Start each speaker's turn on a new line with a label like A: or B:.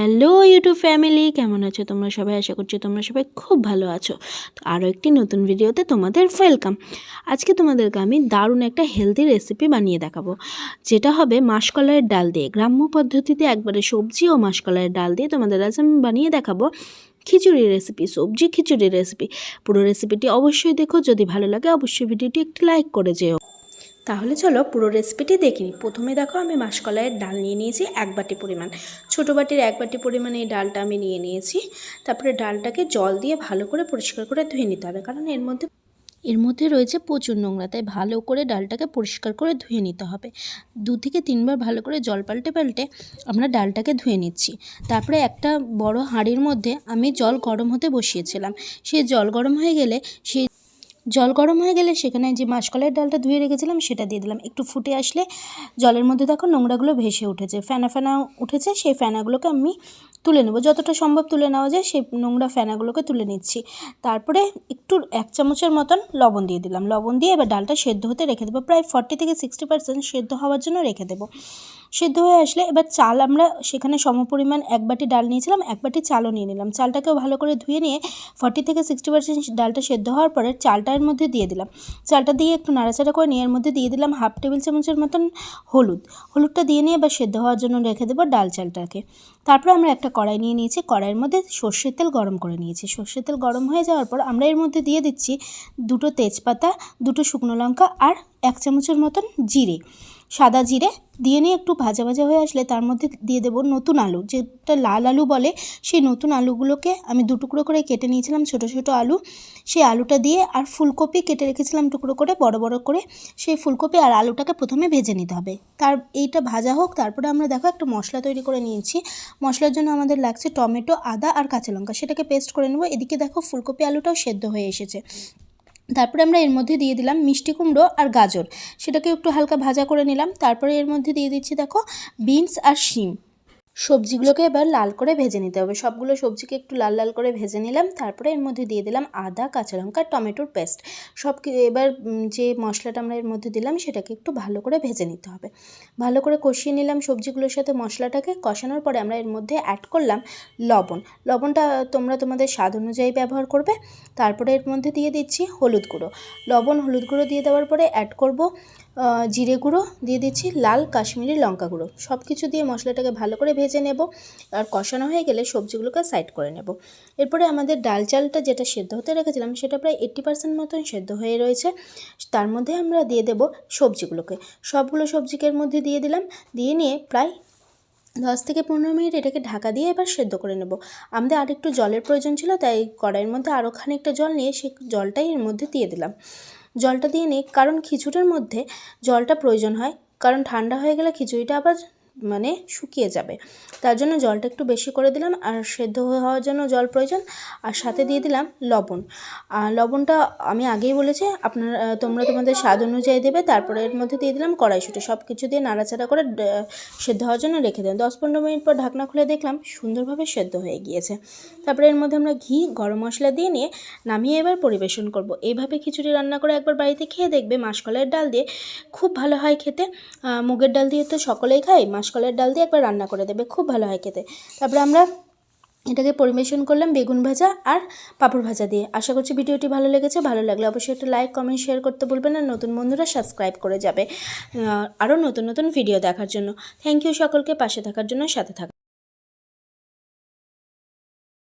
A: Hello YouTube family, কেমন আছো তোমরা সবাই? আশা করছি তোমরা সবাই খুব ভালো আছো। তো আরও একটি নতুন ভিডিওতে তোমাদের ওয়েলকাম। আজকে তোমাদেরকে আমি দারুণ একটা হেলদি রেসিপি বানিয়ে দেখাবো, যেটা হবে মাসকলাইয়ের ডাল দিয়ে। গ্রাম্য পদ্ধতিতে একবারে সবজি ও মাসকলাইয়ের ডাল দিয়ে তোমাদের আজ আমি বানিয়ে দেখাবো খিচুড়ি রেসিপি, সবজি খিচুড়ি রেসিপি। পুরো রেসিপিটি অবশ্যই দেখো, যদি ভালো লাগে অবশ্যই ভিডিওটি একটি লাইক করে যেও। তাহলে চলো পুরো রেসিপিটি দেখে নিই। প্রথমে দেখো, আমি মাসকলাইয়ের ডাল নিয়ে নিয়েছি 1 বাটি পরিমাণ। ছোটো বাটির 1 বাটি পরিমাণ এই ডালটা আমি নিয়ে নিয়েছি। তারপরে ডালটাকে জল দিয়ে ভালো করে পরিষ্কার করে ধুয়ে নিতে হবে, কারণ এর মধ্যে রয়েছে প্রচুর নোংরা, তাই ভালো করে ডালটাকে পরিষ্কার করে ধুয়ে নিতে হবে। 2 থেকে 3 বার ভালো করে জল পাল্টে পাল্টে আমরা ডালটাকে ধুয়ে নিচ্ছি। তারপরে একটা বড় হাঁড়ির মধ্যে আমি জল গরম হতে বসিয়েছিলাম। সেই জল গরম হয়ে গেলে সেখানে যে মাসকলাইয়ের ডালটা ধুয়ে রেখেছিলাম সেটা দিয়ে দিলাম। একটু ফুটে আসলে জলের মধ্যে দেখো নোংরাগুলো ভেসে উঠেছে, ফেনা ফেনা উঠেছে। সেই ফেনাগুলোকে আমি তুলে নেব, যতটা সম্ভব তুলে নেওয়া যায় সেই নোংরা ফেনাগুলোকে তুলে নিচ্ছি। তারপরে একটু 1 চামচের মতন লবণ দিয়ে দিলাম। লবণ দিয়ে এবার ডালটা সেদ্ধ হতে রেখে দেবো, প্রায় 40 থেকে 60% সেদ্ধ হওয়ার জন্য রেখে দেবো। সেদ্ধ হয়ে আসলে এবার চাল, আমরা সেখানে সমপরিমাণ 1 বাটি ডাল নিয়েছিলাম, 1 বাটি চালও নিয়ে নিলাম। চালটাকেও ভালো করে ধুয়ে নিয়ে 40 থেকে 60% ডালটা সেদ্ধ হওয়ার পরে চালটা এর মধ্যে দিয়ে দিলাম। চালটা দিয়ে একটু নাড়াচাড়া করে নিয়ে এর মধ্যে দিয়ে দিলাম 1/2 টেবিল চামচের মতন হলুদটা দিয়ে নিয়ে এবার সেদ্ধ হওয়ার জন্য রেখে দেবো ডাল চালটাকে। তারপরে আমরা একটা কড়াই নিয়ে নিয়েছি, কড়াইয়ের মধ্যে সর্ষের তেল গরম করে নিয়েছি। সর্ষের তেল গরম হয়ে যাওয়ার পর আমরা এর মধ্যে দিয়ে দিচ্ছি 2টো তেজপাতা, 2টো শুকনো লঙ্কা আর 1 চামচের মতন জিরে, সাদা জিরে দিয়ে নিয়ে একটু ভাজা ভাজা হয়ে আসলে তার মধ্যে দিয়ে দেবো নতুন আলু, যেটা লাল আলু বলে। সেই নতুন আলুগুলোকে আমি 2 টুকরো করে কেটে নিয়েছিলাম, ছোটো ছোটো আলু। সেই আলুটা দিয়ে, আর ফুলকপি কেটে রেখেছিলাম টুকরো করে বড় বড় করে। সেই ফুলকপি আর আলুটাকে প্রথমে ভেজে নিতে হবে। এইটা ভাজা হোক, তারপরে আমরা দেখো একটা মশলা তৈরি করে নিয়েছি। মশলার জন্য আমাদের লাগছে টমেটো, আদা আর কাঁচা লঙ্কা, সেটাকে পেস্ট করে নেব। এদিকে দেখো ফুলকপি আলুটাও সেদ্ধ হয়ে এসেছে। তারপরে আমরা এর মধ্যে দিয়ে দিলাম মিষ্টি কুমড়ো আর গাজর, সেটাকে একটু হালকা ভাজা করে নিলাম। তারপরে এর মধ্যে দিয়ে দিচ্ছি দেখো বিনস আর শিম। সবজিগুলোকে এবার লাল করে ভেজে নিতে হবে। সবগুলো সবজিকে একটু লাল লাল করে ভেজে নিলাম। তারপরে এর মধ্যে দিয়ে দিলাম আদা, কাঁচা লঙ্কা, টমেটোর পেস্ট। এবার যে মশলাটা আমরা এর মধ্যে দিলাম সেটাকে একটু ভালো করে ভেজে নিতে হবে। ভালো করে কষিয়ে নিলাম সবজিগুলোর সাথে মশলাটাকে। কষানোর পরে আমরা এর মধ্যে অ্যাড করলাম লবণ। লবণটা তোমরা তোমাদের স্বাদ অনুযায়ী ব্যবহার করবে। তারপরে এর মধ্যে দিয়ে দিচ্ছি হলুদ গুঁড়ো। লবণ, হলুদ গুঁড়ো দিয়ে দেওয়ার পরে অ্যাড করব জিরে গুঁড়ো, দিয়ে দিচ্ছি লাল কাশ্মীরি লঙ্কা গুঁড়ো। সব কিছু দিয়ে মশলাটাকে ভালো করে ভেজে নেব। আর কষানো হয়ে গেলে সবজিগুলোকে সাইড করে নেব। এরপরে আমাদের ডাল চালটা যেটা সেদ্ধ হতে রেখেছিলাম সেটা প্রায় 80% মতন সেদ্ধ হয়ে রয়েছে। তার মধ্যে আমরা দিয়ে দেব সবজিগুলোকে। সবগুলো সবজিকে এর মধ্যে দিয়ে দিলাম। দিয়ে নিয়ে প্রায় 10 থেকে 15 মিনিট এটাকে ঢাকা দিয়ে এবার সেদ্ধ করে নেব। আমাদের আরেকটু জলের প্রয়োজন ছিল, তাই কড়াইয়ের মধ্যে আরও খানিকটা জল নিয়ে সেই জলটাই এর মধ্যে দিয়ে দিলাম। জলটা দিয়ে নিই, কারণ খিচুড়ির মধ্যে জলটা প্রয়োজন হয়, কারণ ঠান্ডা হয়ে গেলে খিচুড়িটা আবার শুকিয়ে যাবে। তার জন্য জলটা একটু বেশি করে দিলাম। আর সেদ্ধ হওয়ার জন্য জল প্রয়োজন। আর সাথে দিয়ে দিলাম লবণ। আর লবণটা আমি আগেই বলেছি, তোমরা তোমাদের স্বাদ অনুযায়ী দেবে। তারপরে এর মধ্যে দিয়ে দিলাম কড়াইশুঁটি। সব কিছু দিয়ে নাড়াচাড়া করে সেদ্ধ হওয়ার জন্য রেখে দিলাম। 10-15 মিনিট পর ঢাকনা খুলে দেখলাম সুন্দরভাবে সেদ্ধ হয়ে গিয়েছে। তারপরে এর মধ্যে আমরা ঘি, গরম মশলা দিয়ে নিয়ে নামিয়ে এবার পরিবেশন করব। এইভাবে খিচুড়ি রান্না করে একবার বাড়িতে খেয়ে দেখবে। মাসকলাইয়ের ডাল দিয়ে খুব ভালো হয় খেতে। মুগের ডাল দিয়ে তো সকলেই খায়, মাসকলাইয়ের ডাল দিয়ে একবার রান্না করে দেবে, খুব ভালো হয় খেতে। তারপরে আমরা এটাকে পরিবেশন করলাম বেগুন ভাজা আর পাঁপড় ভাজা দিয়ে। আশা করছি ভিডিওটি ভালো লেগেছে। ভালো লাগলে অবশ্যই একটা লাইক, কমেন্ট, শেয়ার করতে ভুলবেন না। নতুন বন্ধুরা সাবস্ক্রাইব করে যাবে আরও নতুন নতুন ভিডিও দেখার জন্য। থ্যাংক ইউ সকলকে পাশে থাকার জন্য, সাথে থাকার।